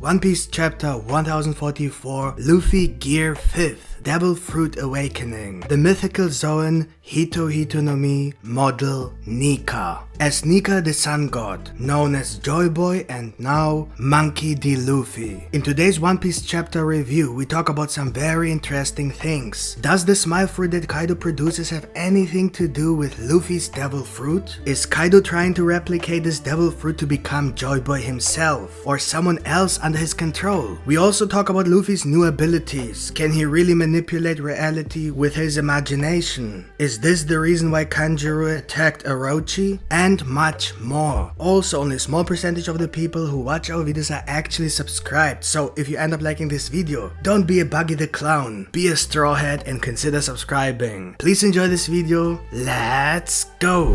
One Piece chapter 1044, Luffy Gear 5th. Devil Fruit Awakening. The mythical Zoan Hito Hito no Mi model Nika. As Nika the Sun God, known as Joy Boy and now Monkey D. Luffy. In today's One Piece chapter review, we talk about some very interesting things. Does the smile fruit that Kaido produces have anything to do with Luffy's Devil Fruit? Is Kaido trying to replicate this Devil Fruit to become Joy Boy himself or someone else under his control? We also talk about Luffy's new abilities. Can he really manipulate reality with his imagination? Is this the reason why Kanjuro attacked Orochi? And much more. Also, only a small percentage of the people who watch our videos are actually subscribed, so if you end up liking this video, don't be a Buggy the Clown, be a straw hat and consider subscribing. Please enjoy this video, let's go!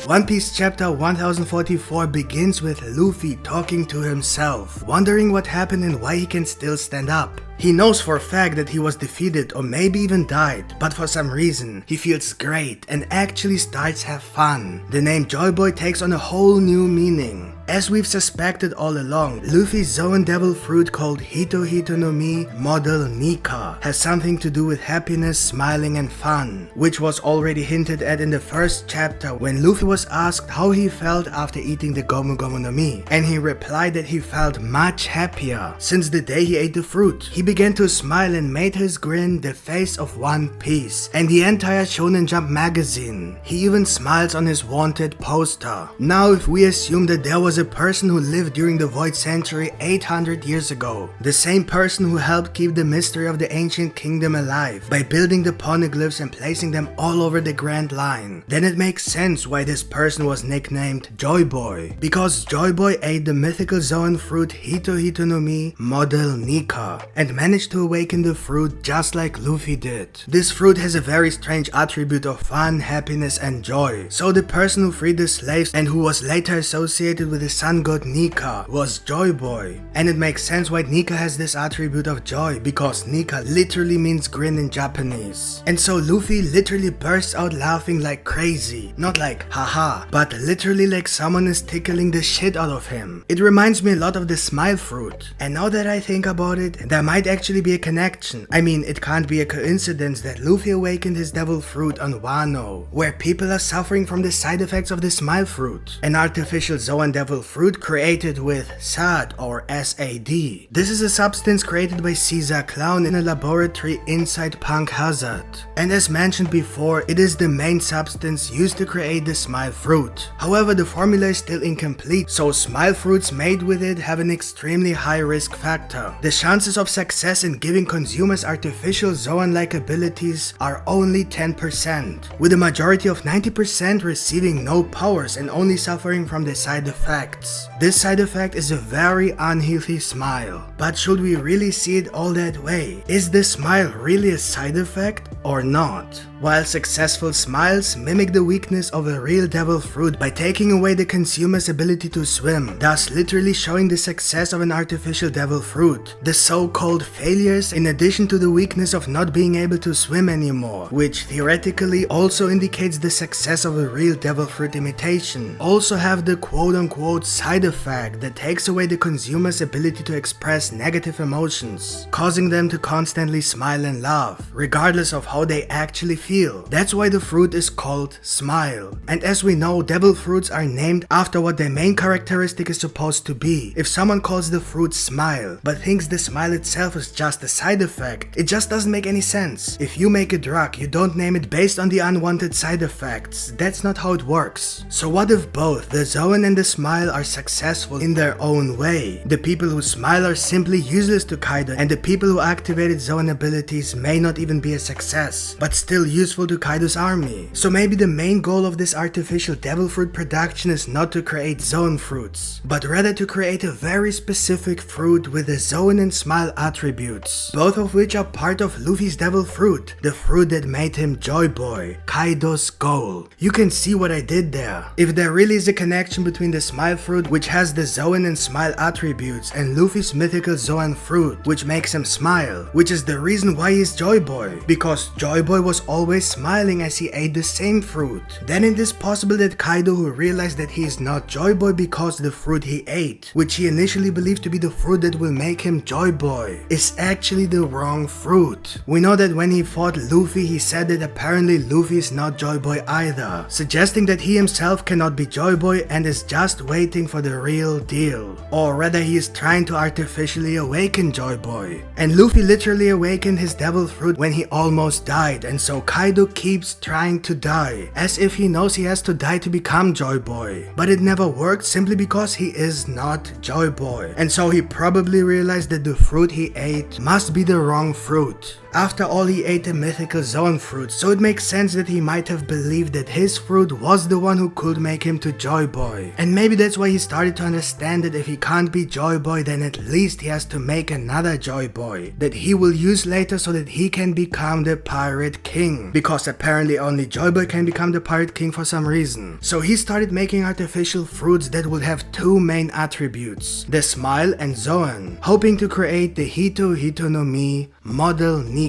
One Piece chapter 1044 begins with Luffy talking to himself, wondering what happened and why he can still stand up. He knows for a fact that he was defeated or maybe even died, but for some reason, he feels great and actually starts have fun. The name Joy Boy takes on a whole new meaning. As we've suspected all along, Luffy's Zoan Devil Fruit called Hito Hito no Mi model Nika has something to do with happiness, smiling and fun, which was already hinted at in the first chapter when Luffy was asked how he felt after eating the gomu no Mi, and he replied that he felt much happier since the day he ate the fruit. He began to smile and made his grin the face of One Piece and the entire Shonen Jump magazine. He even smiles on his wanted poster. Now if we assume that there was a person who lived during the Void Century 800 years ago, the same person who helped keep the mystery of the ancient kingdom alive by building the poneglyphs and placing them all over the Grand Line, then it makes sense why this person was nicknamed Joy Boy, because Joy Boy ate the mythical Zoan fruit Hito Hito no Mi model Nika and managed to awaken the fruit just like Luffy did. This fruit has a very strange attribute of fun, happiness and joy. So the person who freed the slaves and who was later associated with the sun god Nika was Joy Boy. And it makes sense why Nika has this attribute of joy, because Nika literally means grin in Japanese. And so Luffy literally bursts out laughing like crazy. Not like haha, but literally like someone is tickling the shit out of him. It reminds me a lot of the smile fruit. And now that I think about it, there might actually be a connection. I mean, it can't be a coincidence that Luffy awakened his devil fruit on Wano, where people are suffering from the side effects of the smile fruit, an artificial Zoan devil fruit created with SAD or SAD. This is a substance created by Caesar Clown in a laboratory inside Punk Hazard. And as mentioned before, it is the main substance used to create the smile fruit. However, the formula is still incomplete, so smile fruits made with it have an extremely high risk factor. The chances of success in giving consumers artificial Zoan-like abilities are only 10%, with a majority of 90% receiving no powers and only suffering from the side effects. This side effect is a very unhealthy smile. But should we really see it all that way? Is the smile really a side effect or not? While successful smiles mimic the weakness of a real devil fruit by taking away the consumer's ability to swim, thus literally showing the success of an artificial devil fruit, the so-called failures, in addition to the weakness of not being able to swim anymore, which theoretically also indicates the success of a real devil fruit imitation, also have the quote-unquote side effect that takes away the consumer's ability to express negative emotions, causing them to constantly smile and laugh, regardless of how they actually feel. That's why the fruit is called Smile. And as we know, devil fruits are named after what their main characteristic is supposed to be. If someone calls the fruit Smile, but thinks the smile itself is just a side effect, it just doesn't make any sense. If you make a drug, you don't name it based on the unwanted side effects. That's not how it works. So what if both the Zoan and the Smile are successful in their own way? The people who smile are simply useless to Kaido, and the people who activated Zoan abilities may not even be a success, but still useful to Kaido's army. So maybe the main goal of this artificial devil fruit production is not to create Zoan fruits, but rather to create a very specific fruit with the Zoan and Smile attributes attributes, both of which are part of Luffy's Devil Fruit, the fruit that made him Joy Boy, Kaido's goal. You can see what I did there. If there really is a connection between the Smile Fruit, which has the Zoan and Smile attributes, and Luffy's mythical Zoan Fruit, which makes him smile, which is the reason why he's Joy Boy, because Joy Boy was always smiling as he ate the same fruit. Then it is possible that Kaido, who realized that he is not Joy Boy because the fruit he ate, which he initially believed to be the fruit that will make him Joy Boy, is actually the wrong fruit. We know that when he fought Luffy, he said that apparently Luffy is not Joy Boy either, suggesting that he himself cannot be Joy Boy and is just waiting for the real deal. Or rather, he is trying to artificially awaken Joy Boy. And Luffy literally awakened his Devil Fruit when he almost died, and so Kaido keeps trying to die, as if he knows he has to die to become Joy Boy. But it never worked simply because he is not Joy Boy, and so he probably realized that the fruit he ate must be the wrong fruit. After all, he ate the mythical Zoan fruit, so it makes sense that he might have believed that his fruit was the one who could make him to Joy Boy. And maybe that's why he started to understand that if he can't be Joy Boy, then at least he has to make another Joy Boy that he will use later so that he can become the Pirate King. Because apparently only Joy Boy can become the Pirate King for some reason. So he started making artificial fruits that would have two main attributes, the Smile and Zoan, hoping to create the Hito Hito no Mi model Nika.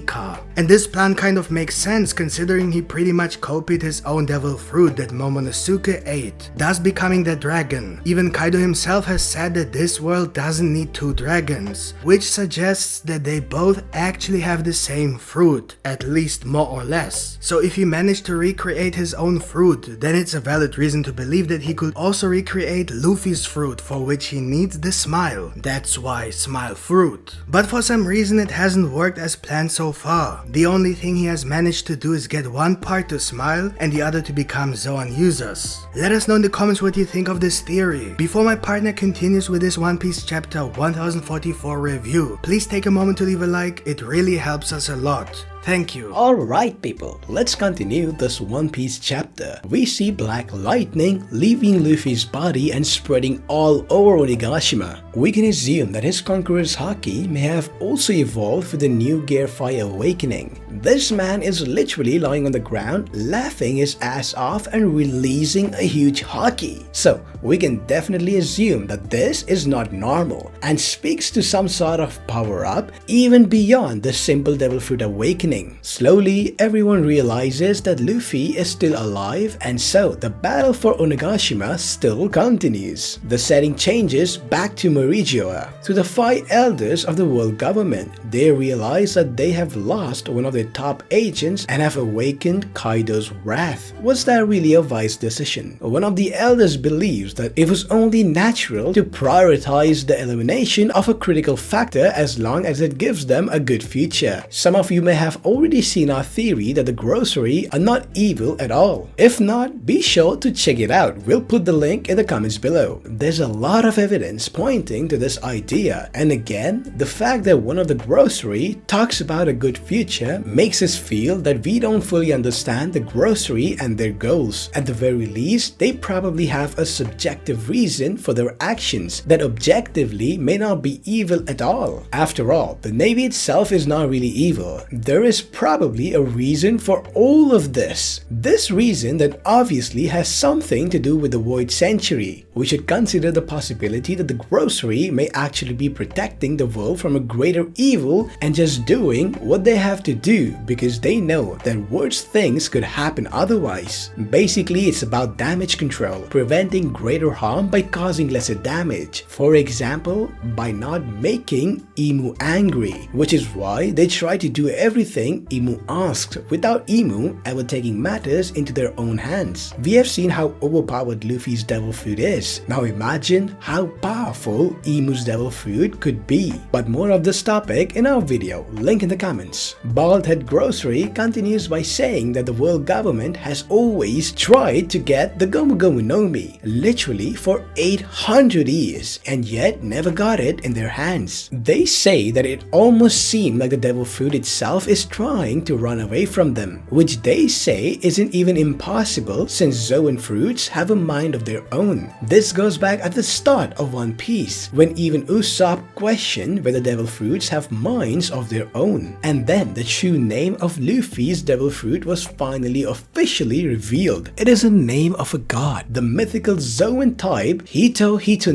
And this plan kind of makes sense considering he pretty much copied his own Devil Fruit that Momonosuke ate, thus becoming the dragon. Even Kaido himself has said that this world doesn't need two dragons, which suggests that they both actually have the same fruit, at least more or less. So if he managed to recreate his own fruit, then it's a valid reason to believe that he could also recreate Luffy's fruit, for which he needs the Smile. That's why Smile Fruit. But for some reason it hasn't worked as planned so far. The only thing he has managed to do is get one part to smile and the other to become Zoan users. Let us know in the comments what you think of this theory. Before my partner continues with this One Piece chapter 1044 review, please take a moment to leave a like, it really helps us a lot. Thank you. Alright people, let's continue this One Piece chapter. We see Black Lightning leaving Luffy's body and spreading all over Onigashima. We can assume that his Conqueror's Haki may have also evolved with the new Gear Fire awakening. This man is literally lying on the ground, laughing his ass off and releasing a huge Haki. So we can definitely assume that this is not normal and speaks to some sort of power-up even beyond the simple Devil Fruit awakening. Slowly, everyone realizes that Luffy is still alive, and so the battle for Onigashima still continues. The setting changes back to Marijoa, to the 5 elders of the world government. They realize that they have lost one of their top agents and have awakened Kaido's wrath. Was that really a wise decision? One of the elders believes that it was only natural to prioritize the elimination of a critical factor as long as it gives them a good future. Some of you may have already seen our theory that the grocery are not evil at all. If not, be sure to check it out. We'll put the link in the comments below. There's a lot of evidence pointing to this idea, and again, the fact that one of the grocery talks about a good future makes us feel that we don't fully understand the grocery and their goals. At the very least, they probably have a subjective reason for their actions that objectively may not be evil at all. After all, the Navy itself is not really evil. There is probably a reason for all of this. This reason that obviously has something to do with the Void Century. We should consider the possibility that the grocery may actually be protecting the world from a greater evil and just doing what they have to do because they know that worse things could happen otherwise. Basically, it's about damage control, preventing greater harm by causing lesser damage. For example, by not making Imu angry, which is why they try to do everything Imu asked without Imu ever taking matters into their own hands. We have seen how overpowered Luffy's Devil Fruit is. Now imagine how powerful Imu's Devil Fruit could be. But more of this topic in our video, link in the comments. Baldhead Grocery continues by saying that the world government has always tried to get the Gomu Gomu no Mi, literally for 800 years, and yet never got it in their hands. They say that it almost seemed like the Devil Fruit itself is trying to run away from them, which they say isn't even impossible since Zoan fruits have a mind of their own. This goes back at the start of One Piece, when even Usopp questioned whether devil fruits have minds of their own. And then the true name of Luffy's devil fruit was finally officially revealed. It is a name of a god, the mythical Zoan type Hito Hito,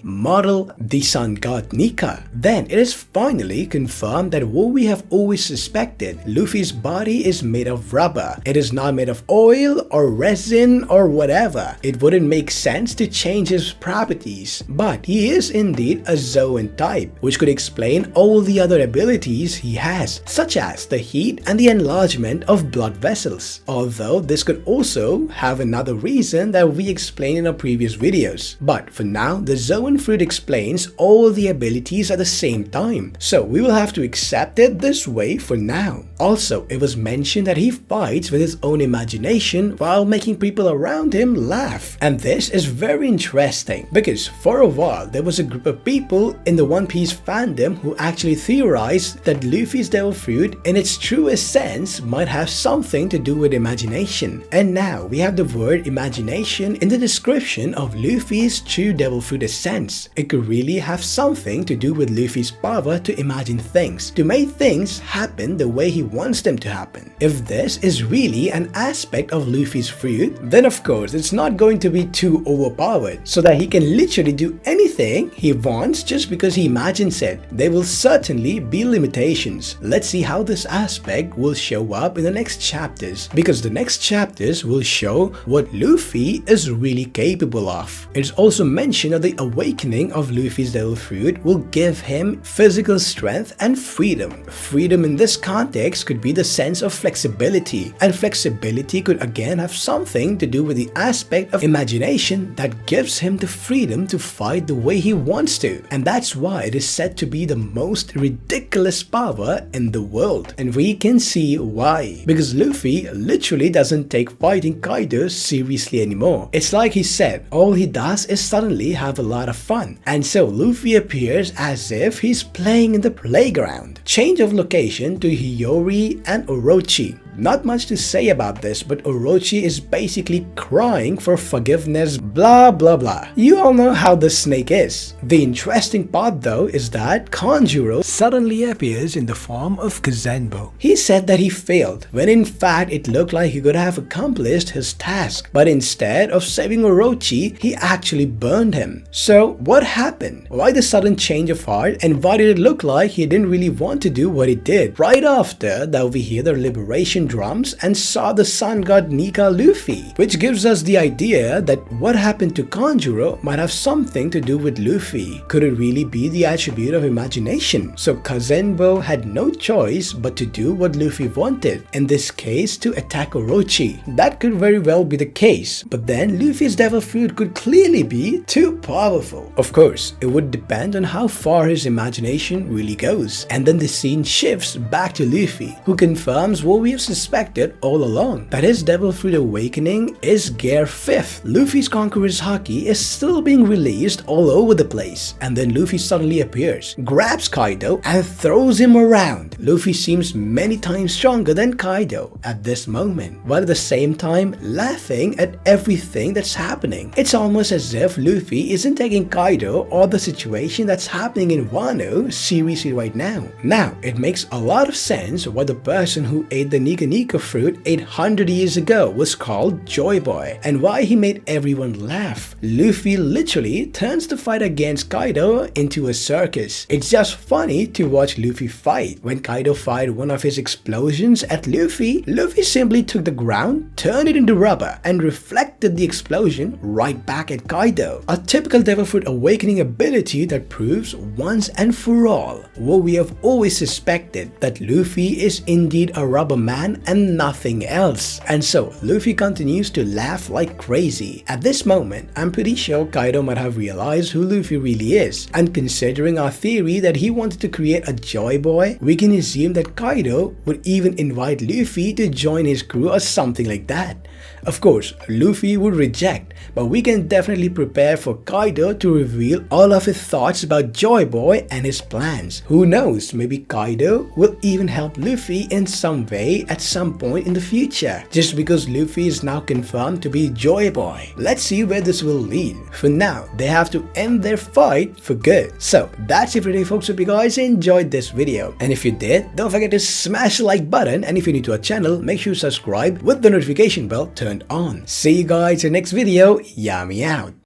model the sun god Nika. Then it is finally confirmed that what we have always suspected, Luffy's body is made of rubber. It is not made of oil or resin or whatever. It wouldn't make sense to change his properties, but he is indeed a Zoan type, which could explain all the other abilities he has, such as the heat and the enlargement of blood vessels. Although this could also have another reason that we explained in our previous videos. But for now, the Zoan fruit explains all the abilities at the same time, so we will have to accept it this way for now. Also, it was mentioned that he fights with his own imagination while making people around him laugh. And this is very interesting because for a while there was a group of people in the One Piece fandom who actually theorized that Luffy's devil fruit in its truest sense might have something to do with imagination. And now we have the word imagination in the description of Luffy's true devil fruit essence. It could really have something to do with Luffy's power to imagine things, to make things happen the way he wants them to happen. If this is really an aspect of Luffy's fruit, then of course it's not going to be too overpowered so that he can literally do anything he wants just because he imagines it. There will certainly be limitations. Let's see how this aspect will show up in the next chapters, because the next chapters will show what Luffy is really capable of. It's also mentioned that the awakening of Luffy's devil fruit will give him physical strength and freedom. Freedom in this context could be the sense of flexibility, and flexibility could again have something to do with the aspect of imagination that gives him the freedom to fight the way he wants to. And that's why it is said to be the most ridiculous power in the world. And we can see why. Because Luffy literally doesn't take fighting Kaido seriously anymore. It's like he said, all he does is suddenly have a lot of fun. And so Luffy appears as if he's playing in the playground. Change of location to Hiyori and Orochi. Not much to say about this, but Orochi is basically crying for forgiveness, blah blah blah. You all know how the snake is. The interesting part though is that Kanjuro suddenly appears in the form of Kazenbo. He said that he failed, when in fact it looked like he could have accomplished his task, but instead of saving Orochi, he actually burned him. So what happened? Why the sudden change of heart, and why did it look like he didn't really want to do what he did? Right after that we hear the liberation drums and saw the sun god Nika Luffy, which gives us the idea that what happened to Kanjuro might have something to do with Luffy. Could it really be the attribute of imagination? So Kazenbo had no choice but to do what Luffy wanted, in this case to attack Orochi. That could very well be the case, but then Luffy's devil fruit could clearly be too powerful. Of course, it would depend on how far his imagination really goes. And then the scene shifts back to Luffy, who confirms what we have suspected all along, that his devil fruit awakening is Gear 5th. Luffy's conqueror's haki is still being released all over the place, and then Luffy suddenly appears, grabs Kaido and throws him around. Luffy seems many times stronger than Kaido at this moment, while at the same time laughing at everything that's happening. It's almost as if Luffy isn't taking Kaido or the situation that's happening in Wano seriously right now. Now, it makes a lot of sense why the person who ate the Nika fruit 800 years ago was called Joy Boy, and why he made everyone laugh. Luffy literally turns the fight against Kaido into a circus. It's just funny to watch Luffy fight. When Kaido fired one of his explosions at Luffy, Luffy simply took the ground, turned it into rubber, and reflected the explosion right back at Kaido. A typical devil fruit awakening ability that proves once and for all what we have always suspected, that Luffy is indeed a rubber man and nothing else. And so Luffy continues to laugh like crazy. At this moment, I'm pretty sure Kaido might have realized who Luffy really is, and considering our theory that he wanted to create a Joy Boy, we can assume that Kaido would even invite Luffy to join his crew or something like that. Of course, Luffy would reject, but we can definitely prepare for Kaido to reveal all of his thoughts about Joy Boy and his plans. Who knows, maybe Kaido will even help Luffy in some way at some point in the future, just because Luffy is now confirmed to be Joy Boy. Let's see where this will lead. For now, they have to end their fight for good. So that's it for today, folks. Hope you guys enjoyed this video, and if you did, don't forget to smash the like button, and if you're new to our channel, make sure you subscribe with the notification bell turned on. See you guys in the next video. Yami out.